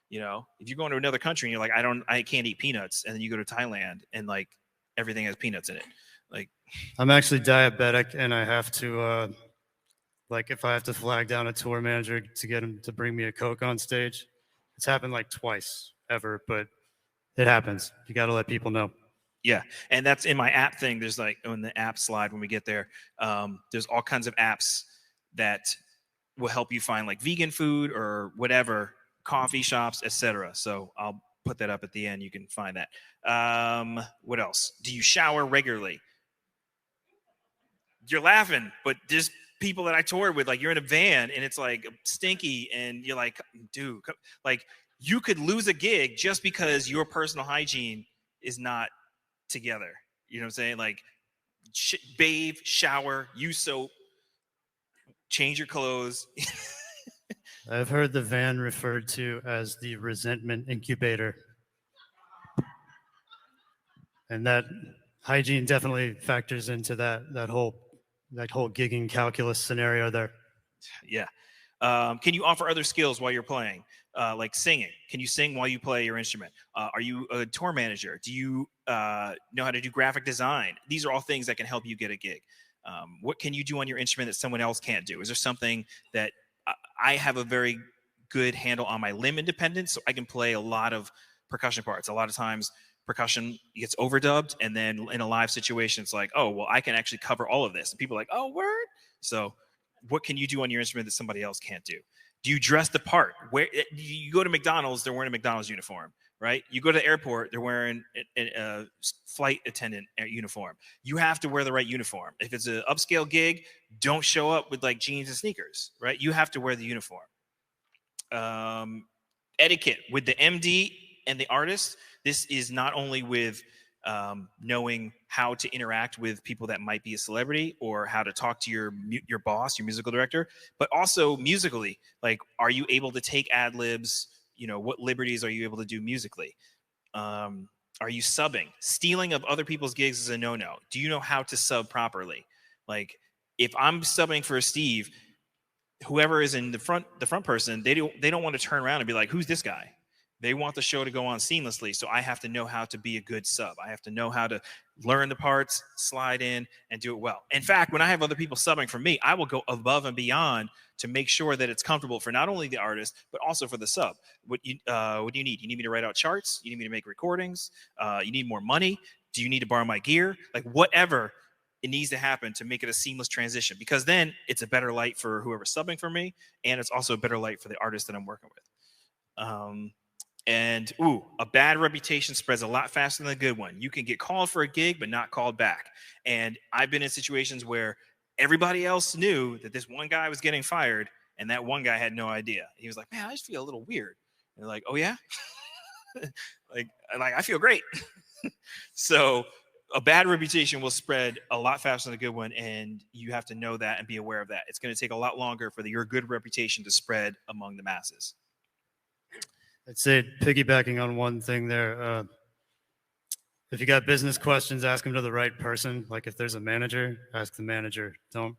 If you're going to another country and you're like, I can't eat peanuts. And then you go to Thailand and like everything has peanuts in it. Like I'm actually diabetic and I have to, if I have to flag down a tour manager to get him to bring me a Coke on stage, it's happened like twice ever, but it happens. You got to let people know. Yeah, and that's in my app thing. There's like on the app slide when we get there, there's all kinds of apps that will help you find like vegan food or whatever, coffee shops, etc. So I'll put that up at the end. You can find that. What else? Do you shower regularly? You're laughing, but there's people that I toured with, like you're in a van and it's like stinky and you're like, dude, like you could lose a gig just because your personal hygiene is not together. You know what I'm saying? Like bathe, shower, use soap, change your clothes. I've heard the van referred to as the resentment incubator. And that hygiene definitely factors into that whole gigging calculus scenario there. Yeah. Can you offer other skills while you're playing? Like singing. Can you sing while you play your instrument? Are you a tour manager? Do you know how to do graphic design? These are all things that can help you get a gig. What can you do on your instrument that someone else can't do? Is there something that I have a very good handle on my limb independence, so I can play a lot of percussion parts. A lot of times percussion gets overdubbed, and then in a live situation, it's like, oh, well, I can actually cover all of this. And people are like, oh, word? So what can you do on your instrument that somebody else can't do? Do you dress the part? Where you go to McDonald's, they're wearing a McDonald's uniform, right? You go to the airport, they're wearing a flight attendant uniform. You have to wear the right uniform. If it's an upscale gig, don't show up with like jeans and sneakers, right? You have to wear the uniform. Etiquette with the MD and the artist. This is not only with knowing how to interact with people that might be a celebrity or how to talk to your boss, your musical director, but also musically. Like, are you able to take ad libs? What liberties are you able to do musically? Are you subbing? Stealing of other people's gigs is a no-no. Do you know how to sub properly? Like, if I'm subbing for Steve, whoever is in the front person, they don't want to turn around and be like, who's this guy? They want the show to go on seamlessly. So I have to know how to be a good sub. I have to know how to learn the parts, slide in, and do it well. In fact, when I have other people subbing for me, I will go above and beyond to make sure that it's comfortable for not only the artist, but also for the sub. What do you need? You need me to write out charts? You need me to make recordings? You need more money? Do you need to borrow my gear? Like whatever it needs to happen to make it a seamless transition, because then it's a better light for whoever's subbing for me, and it's also a better light for the artist that I'm working with. And a bad reputation spreads a lot faster than a good one. You can get called for a gig, but not called back. And I've been in situations where everybody else knew that this one guy was getting fired, and that one guy had no idea. He was like, man, I just feel a little weird. And they're like, oh yeah? like I feel great. So a bad reputation will spread a lot faster than a good one, and you have to know that and be aware of that. It's going to take a lot longer for your good reputation to spread among the masses. I'd say, piggybacking on one thing there, if you got business questions, ask them to the right person. Like if there's a manager, ask the manager. Don't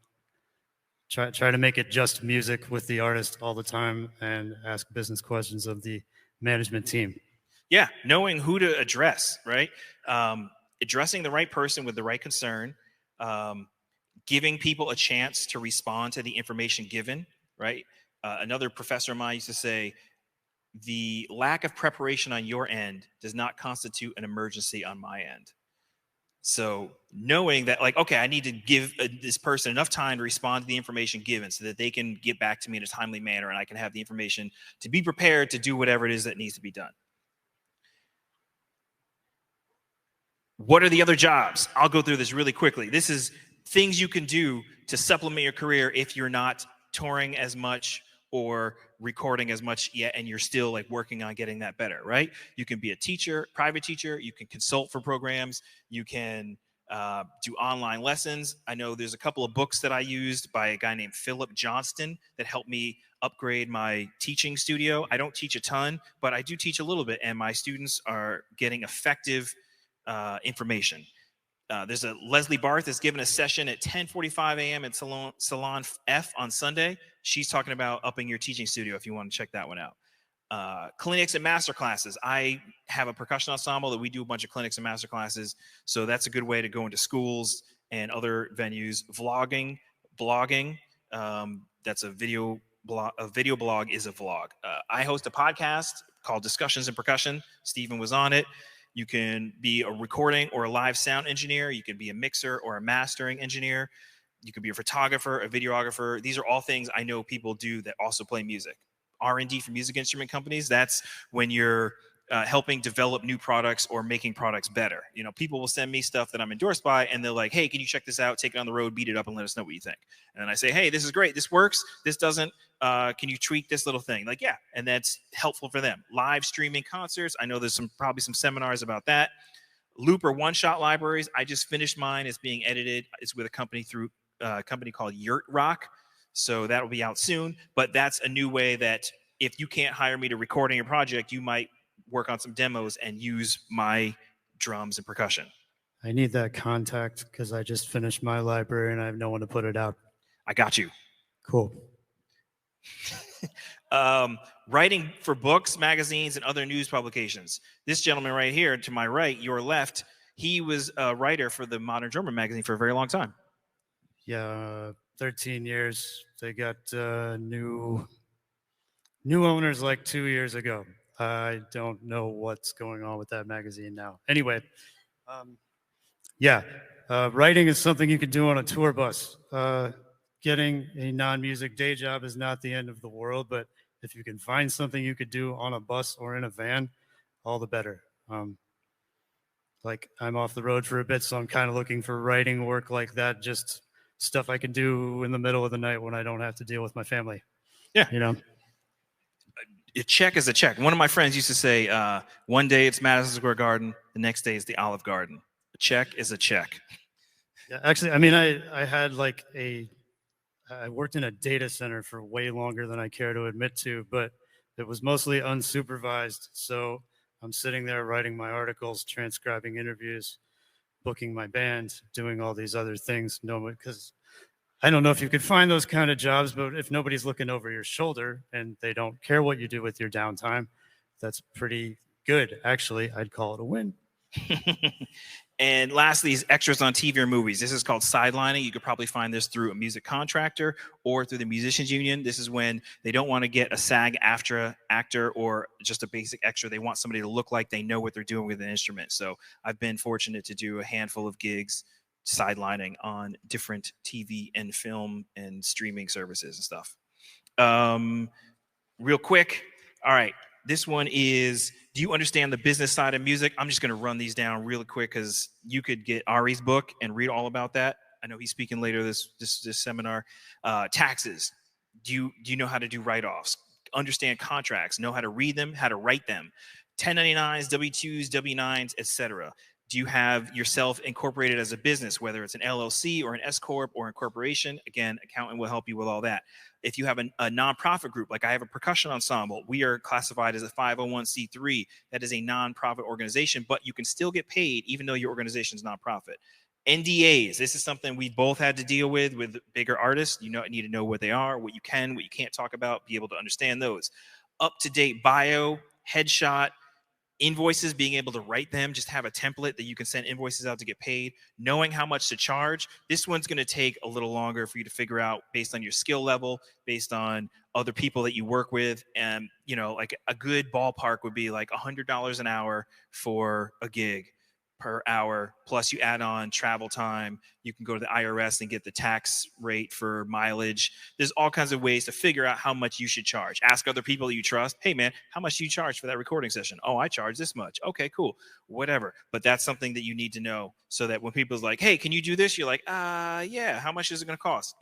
try to make it just music with the artist all the time, and ask business questions of the management team. Yeah, knowing who to address, right? Addressing the right person with the right concern, giving people a chance to respond to the information given, right? Another professor of mine used to say, the lack of preparation on your end does not constitute an emergency on my end. So knowing that, like, okay, I need to give this person enough time to respond to the information given so that they can get back to me in a timely manner, and I can have the information to be prepared to do whatever it is that needs to be done. What are the other jobs? I'll go through this really quickly. This is things you can do to supplement your career if you're not touring as much or recording as much yet, and you're still like working on getting that better, right? You can be a teacher, private teacher. You can consult for programs. You can do online lessons. I know there's a couple of books that I used by a guy named Philip Johnston that helped me upgrade my teaching studio. I don't teach a ton, but I do teach a little bit, and my students are getting effective information. There's a Leslie Barth has given a session at 10:45 a.m. at Salon F on Sunday. She's talking about upping your teaching studio if you want to check that one out. Clinics and master classes. I have a percussion ensemble that we do a bunch of clinics and master classes. So that's a good way to go into schools and other venues. Vlogging, blogging. That's a video blog. A video blog is a vlog. I host a podcast called Discussions in Percussion. Stephen was on it. You can be a recording or a live sound engineer. You can be a mixer or a mastering engineer. You could be a photographer, a videographer. These are all things I know people do that also play music. R&D for music instrument companies, that's when you're helping develop new products or making products better. You know, people will send me stuff that I'm endorsed by, and they're like, hey, can you check this out, take it on the road, beat it up, and let us know what you think. And then I say, hey, this is great, this works, this doesn't, can you tweak this little thing? Like, yeah, and that's helpful for them. Live streaming concerts, I know there's probably some seminars about that. Loop or one-shot libraries, I just finished mine. It's being edited. It's with a company called Yurt Rock. So that'll be out soon. But that's a new way that if you can't hire me to record your project, you might work on some demos and use my drums and percussion. I need that contact because I just finished my library and I have no one to put it out. I got you. Cool. Writing for books, magazines, and other news publications. This gentleman right here to my right, your left, he was a writer for the Modern Drummer magazine for a very long time. Yeah, 13 years. They got new owners like 2 years ago. I don't know what's going on with that magazine now. Anyway, writing is something you can do on a tour bus. Getting a non-music day job is not the end of the world, but if you can find something you could do on a bus or in a van, all the better. Like I'm off the road for a bit, so I'm kind of looking for writing work like that, just stuff I can do in the middle of the night when I don't have to deal with my family. Yeah. You know? A check is a check. One of my friends used to say, one day it's Madison Square Garden, the next day it's the Olive Garden. A check is a check. Yeah, actually, I mean, I had like I worked in a data center for way longer than I care to admit to, but it was mostly unsupervised. So I'm sitting there writing my articles, transcribing interviews, booking my band, doing all these other things. No, because I don't know if you could find those kind of jobs, but if nobody's looking over your shoulder and they don't care what you do with your downtime, that's pretty good. Actually, I'd call it a win. And lastly is extras on TV or movies. This is called sidelining. You could probably find this through a music contractor or through the musicians union. This is when they don't want to get a SAG-AFTRA actor or just a basic extra. They want somebody to look like they know what they're doing with an instrument. So I've been fortunate to do a handful of gigs sidelining on different TV and film and streaming services and stuff. Real quick. All right. This one is, do you understand the business side of music? I'm just going to run these down really quick because you could get Ari's book and read all about that. I know he's speaking later this seminar. Taxes. Do you know how to do write-offs? Understand contracts. Know how to read them, how to write them. 1099s, W-2s, W-9s, etc. Do you have yourself incorporated as a business, whether it's an LLC or an S-Corp or a corporation? Again, accountant will help you with all that. If you have a nonprofit group, like I have a percussion ensemble, we are classified as a 501c3. That is a nonprofit organization, but you can still get paid even though your organization is nonprofit. NDAs, this is something we both had to deal with bigger artists. You need to know what they are, what you can, what you can't talk about, be able to understand those. Up-to-date bio, headshot, invoices, being able to write them, just have a template that you can send invoices out to get paid, knowing how much to charge. This one's going to take a little longer for you to figure out based on your skill level, based on other people that you work with. And, like a good ballpark would be like $100 an hour for a gig per hour. Plus you add on travel time. You can go to the IRS and get the tax rate for mileage. There's all kinds of ways to figure out how much you should charge. Ask other people that you trust. Hey man, how much do you charge for that recording session? Oh, I charge this much. Okay, cool. Whatever. But that's something that you need to know so that when people's like, hey, can you do this? You're like, yeah, how much is it going to cost?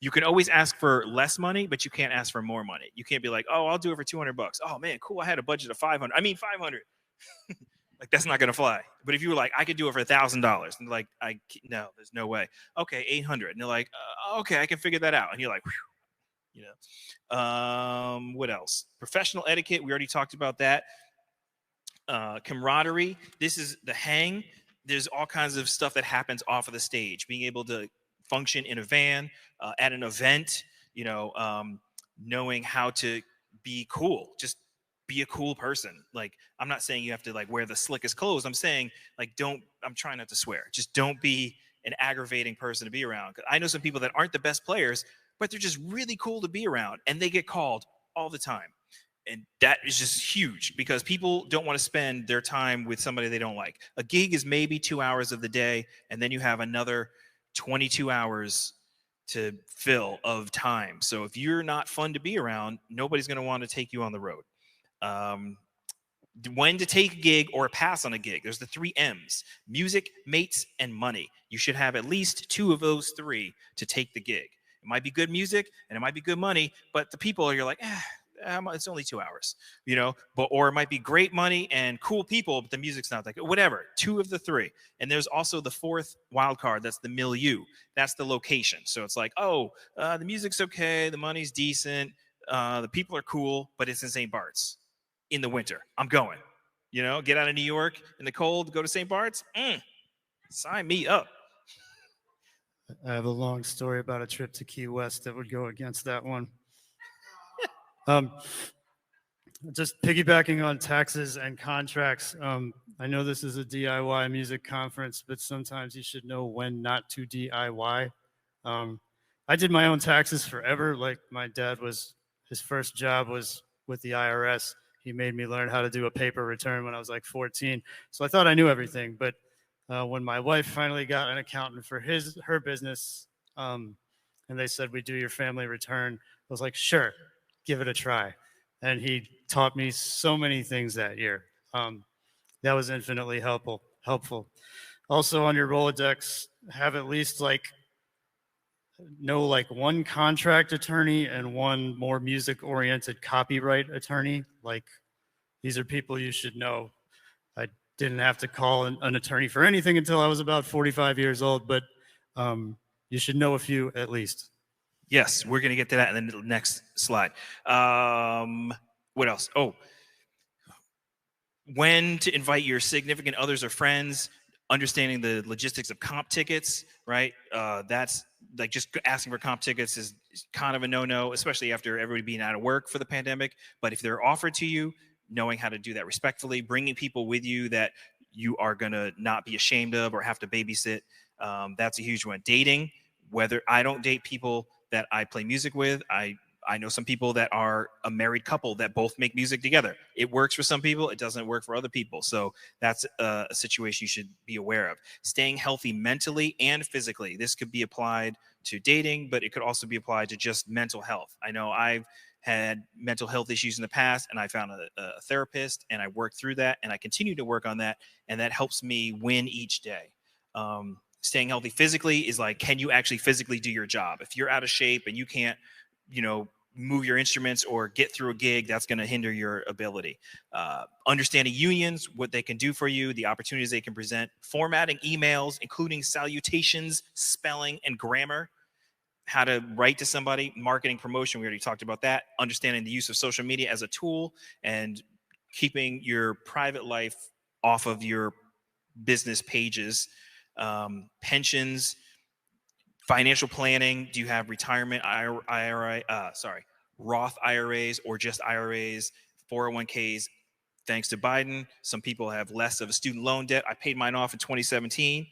You can always ask for less money, but you can't ask for more money. You can't be like, oh, I'll do it for $200. Oh man, cool. I had a budget of 500. I mean, 500. Like that's not gonna fly. But if you were like, I could do it for $1,000, and like, no, there's no way. Okay, 800, and they're like, okay, I can figure that out, and you're like, whew, what else? Professional etiquette. We already talked about that. Camaraderie. This is the hang. There's all kinds of stuff that happens off of the stage. Being able to function in a van, at an event. Knowing how to be cool. Just be a cool person. Like, I'm not saying you have to like wear the slickest clothes. I'm saying like, I'm trying not to swear. Just don't be an aggravating person to be around. I know some people that aren't the best players, but they're just really cool to be around and they get called all the time. And that is just huge because people don't want to spend their time with somebody they don't like. A gig is maybe 2 hours of the day. And then you have another 22 hours to fill of time. So if you're not fun to be around, nobody's going to want to take you on the road. When to take a gig or pass on a gig. There's the 3 M's: music, mates, and money. You should have at least 2 of those 3 to take the gig. It might be good music and it might be good money, but the people you're like, it's only 2 hours, or it might be great money and cool people, but the music's not that good. Whatever, 2 of the 3. And there's also the 4th wild card. That's the milieu. That's the location. So it's like, the music's okay. The money's decent. The people are cool, but it's in St. Bart's in the winter. I'm going, get out of New York in the cold, go to St. Bart's. Sign me up. I have a long story about a trip to Key West that would go against that one. Just piggybacking on taxes and contracts. I know this is a DIY music conference, but sometimes you should know when not to DIY. I did my own taxes forever. Like my dad his first job was with the IRS. He made me learn how to do a paper return when I was like 14. So I thought I knew everything. But when my wife finally got an accountant for her business, and they said, we do your family return, I was like, sure, give it a try. And he taught me so many things that year. That was infinitely helpful. Also on your Rolodex, have at least know one contract attorney and one more music-oriented copyright attorney. Like, these are people you should know. I didn't have to call an attorney for anything until I was about 45 years old, but you should know a few at least. Yes, we're going to get to that in the next slide. What else? When to invite your significant others or friends. Understanding the logistics of comp tickets, right? That's like just asking for comp tickets is kind of a no-no, especially after everybody being out of work for the pandemic. But if they're offered to you, knowing how to do that respectfully, bringing people with you that you are going to not be ashamed of or have to babysit, that's a huge one. Dating, whether I don't date people that I play music with, I know some people that are a married couple that both make music together. It works for some people, it doesn't work for other people. So that's a situation you should be aware of. Staying healthy mentally and physically. This could be applied to dating, but it could also be applied to just mental health. I know I've had mental health issues in the past, and I found a therapist, and I worked through that, and I continue to work on that, and that helps me win each day. Staying healthy physically is like, can you actually physically do your job? If you're out of shape and you can't, move your instruments or get through a gig, that's going to hinder your ability. Understanding unions, what they can do for you, the opportunities they can present, formatting emails, including salutations, spelling, and grammar, how to write to somebody, marketing, promotion, we already talked about that, understanding the use of social media as a tool, and keeping your private life off of your business pages, pensions, financial planning. Do you have retirement Roth IRAs or just IRAs, 401ks? Thanks to Biden, some people have less of a student loan debt. I paid mine off in 2017.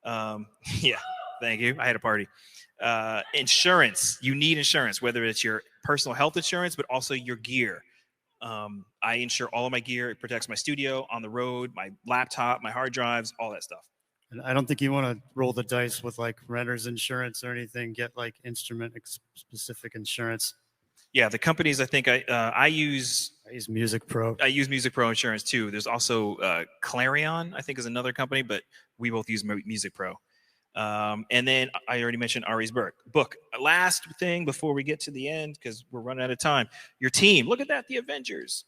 Yeah, thank you. I had a party. Insurance. You need insurance, whether it's your personal health insurance, but also your gear. I insure all of my gear. It protects my studio, on the road, my laptop, my hard drives, all that stuff. And I don't think you want to roll the dice with like renter's insurance or anything. Get like instrument specific insurance. Yeah, the companies I think I use Music Pro. I use Music Pro insurance too. There's also Clarion, I think, is another company, but we both use Music Pro. And then I already mentioned Ari's book. Last thing before we get to the end, because we're running out of time. Your team. Look at that, the Avengers.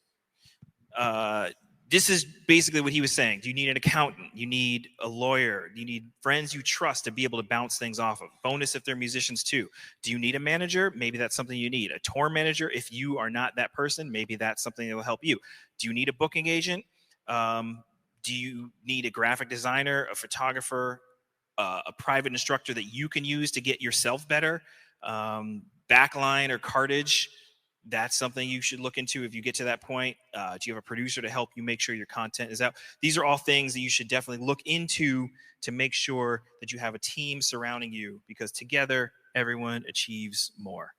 This is basically what he was saying. Do you need an accountant? You need a lawyer? You need friends you trust to be able to bounce things off of. Bonus if they're musicians too. Do you need a manager? Maybe that's something you need. A tour manager, if you are not that person, maybe that's something that will help you. Do you need a booking agent? Do you need a graphic designer, a photographer, a private instructor that you can use to get yourself better? Backline or cartage? That's something you should look into if you get to that point. Do you have a producer to help you make sure your content is out? These are all things that you should definitely look into to make sure that you have a team surrounding you, because together everyone achieves more.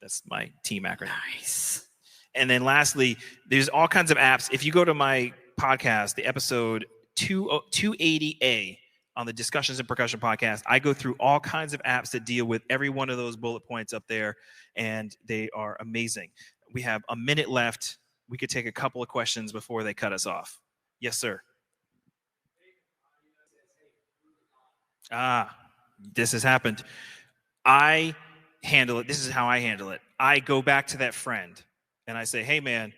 That's my team acronym. Nice. And then lastly, there's all kinds of apps. If you go to my podcast, the episode 280A on the Discussions in Percussion podcast, I go through all kinds of apps that deal with every one of those bullet points up there, and they are amazing. We have a minute left. We could take a couple of questions before they cut us off. Yes, sir. This has happened. I handle it. This is how I handle it. I go back to that friend and I say, hey, man,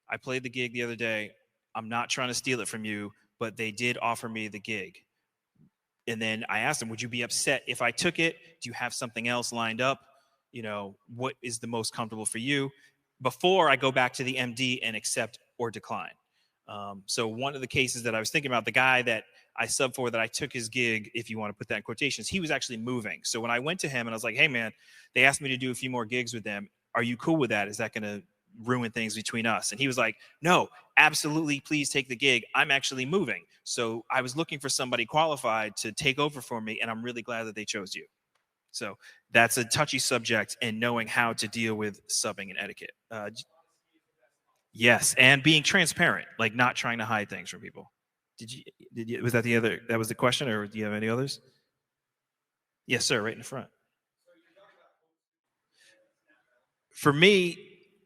I played the gig the other day. I'm not trying to steal it from you, but they did offer me the gig. And then I asked them, would you be upset if I took it? Do you have something else lined up? What is the most comfortable for you? Before I go back to the MD and accept or decline. So one of the cases that I was thinking about, the guy that I subbed for, that I took his gig, if you want to put that in quotations, he was actually moving. So when I went to him and I was like, hey, man, they asked me to do a few more gigs with them. Are you cool with that? Is that going to ruin things between us? And he was like, no, absolutely, please take the gig. I'm actually moving. So I was looking for somebody qualified to take over for me, and I'm really glad that they chose you. So that's a touchy subject, and knowing how to deal with subbing and etiquette. Yes, and being transparent, like not trying to hide things from people. Was that that was the question, or do you have any others? Yes, sir, right in the front. For me,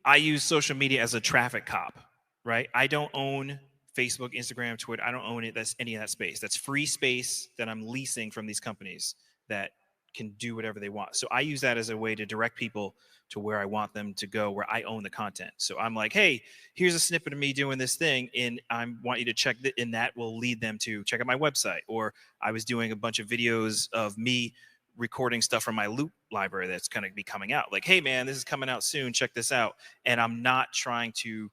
I use social media as a traffic cop, right? I don't own Facebook, Instagram, Twitter. I don't own it. That's any of that space. That's free space that I'm leasing from these companies that can do whatever they want. So I use that as a way to direct people to where I want them to go, where I own the content. So I'm like, hey, here's a snippet of me doing this thing, and I want you to check that, and that will lead them to check out my website. Or I was doing a bunch of videos of me recording stuff from my loop library that's going to be coming out. Like, hey, man, this is coming out soon. Check this out. And I'm not trying to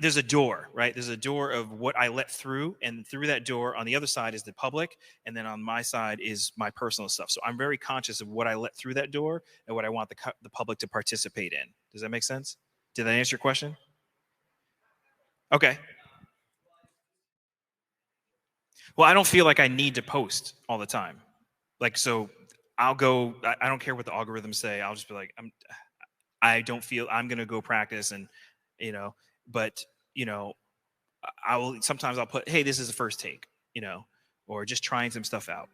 there's a door, right? There's a door of what I let through, and through that door on the other side is the public, and then on my side is my personal stuff. So I'm very conscious of what I let through that door and what I want the public to participate in. Does that make sense? Did that answer your question? Okay. Well, I don't feel like I need to post all the time. Like, so I'll go, I don't care what the algorithms say. I'll just be like, I don't feel I'm going to go practice, and, but, sometimes I'll put, hey, this is the first take, or just trying some stuff out.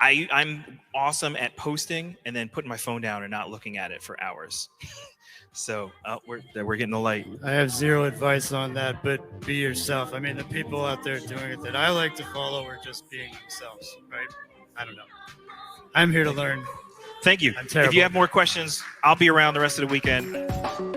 I'm awesome at posting and then putting my phone down and not looking at it for hours. So we're getting the light. I have zero advice on that, but be yourself. I mean, the people out there doing it that I like to follow are just being themselves, right? I don't know. I'm here to learn. Thank you. I'm terrible. If you have more questions, I'll be around the rest of the weekend.